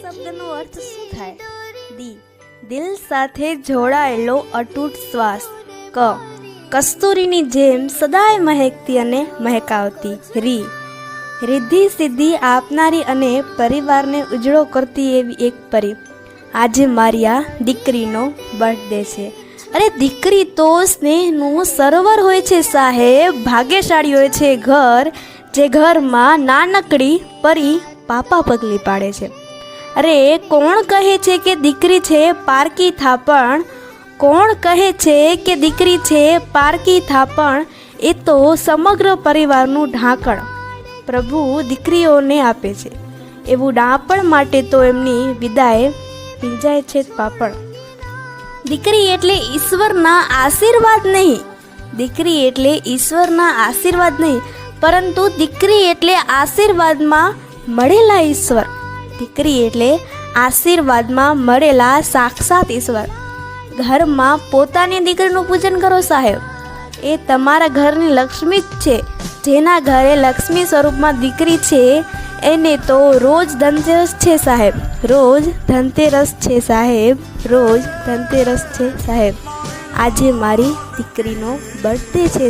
શબ્દનો અર્થ શું થાય? દી, દિલ સાથે જોડાયેલો અતૂટ શ્વાસ. ક, કસ્તુરીની જેમ સદાય મહેકતી અને મહેકાવતી. રી, રિદ્ધિ સિદ્ધિ આપનારી અને પરિવારને ઉજળો કરતી એવી એક પરી. આજે મારી આ દીકરીનો બર્થડે છે. અરે દીકરી તો સ્નેહનું સરોવર હોય છે સાહેબ. ભાગ્યશાળી હોય છે ઘર જે ઘરમાં નાનકડી પરી પાપા પગલી પાડે છે. અરે કોણ કહે છે કે દીકરી છે પારકી થાપણ? કોણ કહે છે કે દીકરી છે પારકી થાપણ? એ તો સમગ્ર પરિવારનું ઢાંકણ પ્રભુ દીકરીઓને આપે છે. એવું ડાપણ માટે તો એમની વિદાય ભીંજાય છે પાપણ. દીકરી એટલે ઈશ્વરના આશીર્વાદ નહીં. દીકરી એટલે ઈશ્વરના આશીર્વાદ નહીં, પરંતુ દીકરી એટલે આશીર્વાદમાં મળેલા ઈશ્વર. દીકરી એટલે આશીર્વાદમાં મળેલા સાક્ષાત ઈશ્વર. ઘરમાં પોતાની દીકરીનું પૂજન કરો સાહેબ. એ તમારા ઘરની લક્ષ્મી જ છે. જેના ઘરે લક્ષ્મી સ્વરૂપમાં દીકરી છે એને તો રોજ ધનતેરસ છે સાહેબ. રોજ ધનતેરસ છે સાહેબ. રોજ ધનતેરસ છે સાહેબ. આજે મારી દીકરીનો બર્થડે છે.